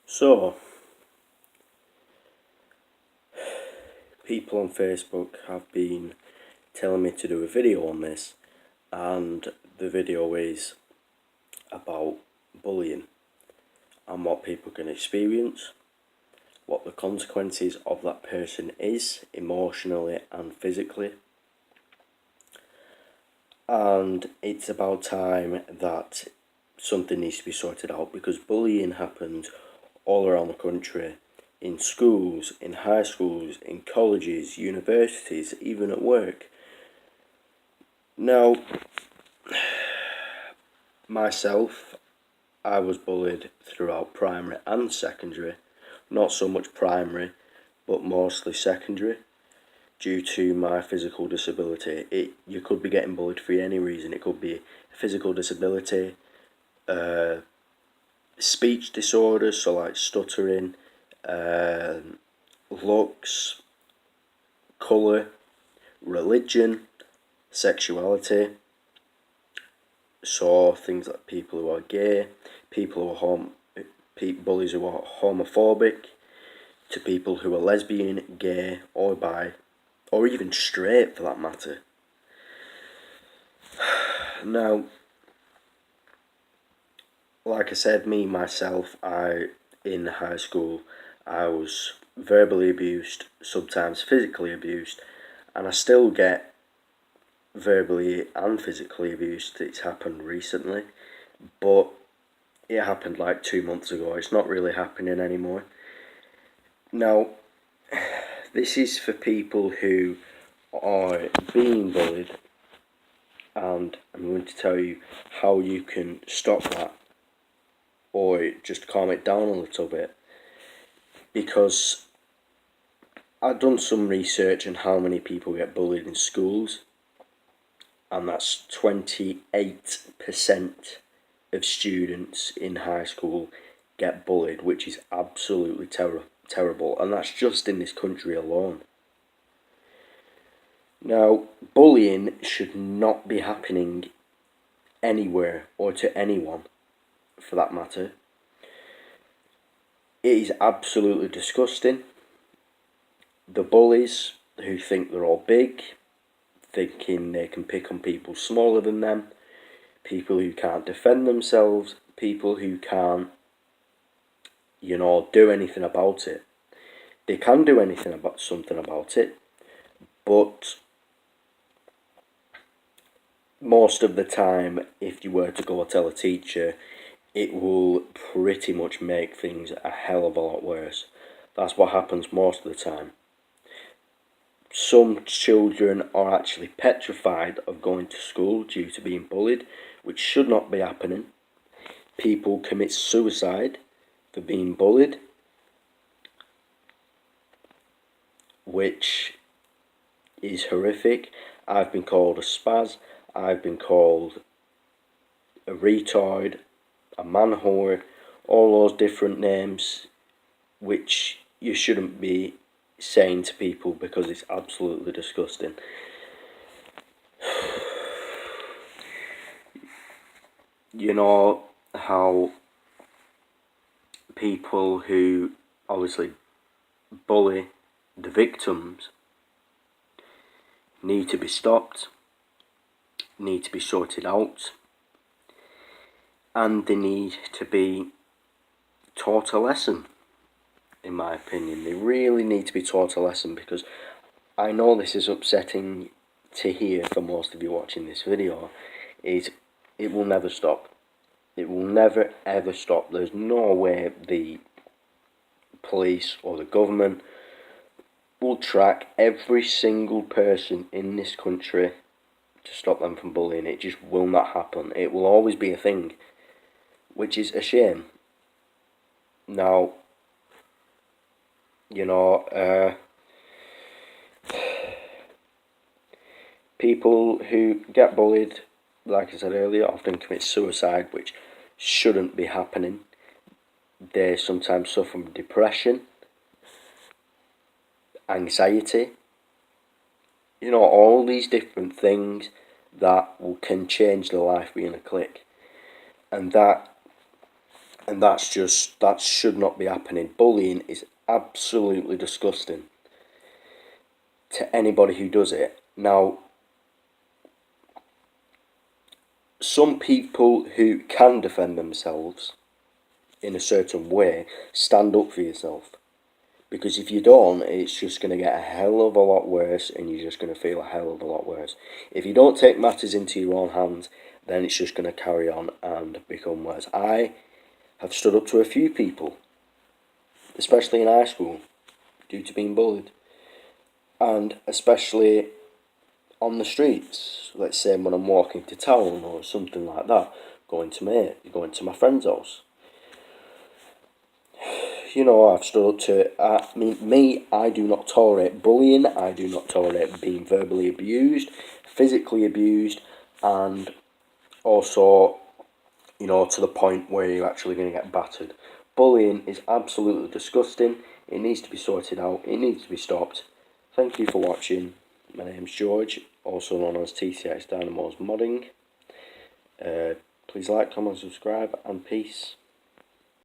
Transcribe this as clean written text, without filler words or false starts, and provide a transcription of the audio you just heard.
So, people on Facebook have been telling me to do a video on this, and the video is about bullying and what people can experience, what the consequences of that person is emotionally and physically. And it's about time that something needs to be sorted out, because bullying happens all around the country, in schools, in high schools, in colleges, universities, even at work. Now, myself, I was bullied throughout primary and secondary. Not so much primary, but mostly secondary, due to my physical disability. You could be getting bullied for any reason. It could be a physical disability, speech disorders, so like stuttering, looks, colour, religion, sexuality. So things like people who are gay, people who are bullies who are homophobic, to people who are lesbian, gay, or bi, or even straight for that matter. Now, like I said, myself, in high school, I was verbally abused, sometimes physically abused, and I still get verbally and physically abused. It's happened recently, but it happened like 2 months ago. It's not really happening anymore. Now, this is for people who are being bullied, and I'm going to tell you how you can stop that, or just calm it down a little bit, because I've done some research on how many people get bullied in schools, and that's 28% of students in high school get bullied, which is absolutely terrible, and that's just in this country alone. Now, bullying should not be happening anywhere or to anyone, for that matter. It is absolutely disgusting. The bullies who think they're all big, thinking they can pick on people smaller than them, people who can't defend themselves, people who can't, do anything about it. They can do something about it, but most of the time, if you were to go tell a teacher, it will pretty much make things a hell of a lot worse. That's what happens most of the time. Some children are actually petrified of going to school due to being bullied, which should not be happening. People commit suicide for being bullied, which is horrific. I've been called a spaz, I've been called a retard, a man whore, all those different names, which you shouldn't be saying to people, because it's absolutely disgusting. You know how people who obviously bully the victims need to be stopped, need to be sorted out, and they need to be taught a lesson. In my opinion, they really need to be taught a lesson, because I know this is upsetting to hear for most of you watching this video. It will never stop. It will never ever stop. There's no way the police or the government will track every single person in this country to stop them from bullying. It just will not happen. It will always be a thing, which is a shame. Now, people who get bullied, like I said earlier, often commit suicide, which shouldn't be happening. They sometimes suffer from depression, anxiety, all these different things that can change their life within a click. And that And that should not be happening. Bullying is absolutely disgusting to anybody who does it. Now, some people who can defend themselves in a certain way, stand up for yourself. Because if you don't, it's just going to get a hell of a lot worse, and you're just going to feel a hell of a lot worse. If you don't take matters into your own hands, then it's just going to carry on and become worse. I have stood up to a few people, especially in high school, due to being bullied. And especially on the streets, let's say when I'm walking to town or something like that, going to my friend's house. You know, I've stood up to it. I do not tolerate bullying. I do not tolerate being verbally abused, physically abused, and also, to the point where you're actually going to get battered. Bullying is absolutely disgusting. It needs to be sorted out. It needs to be stopped. Thank you for watching. My name's George, also known as TCX Dynamos Modding. Please like, comment, subscribe, and peace.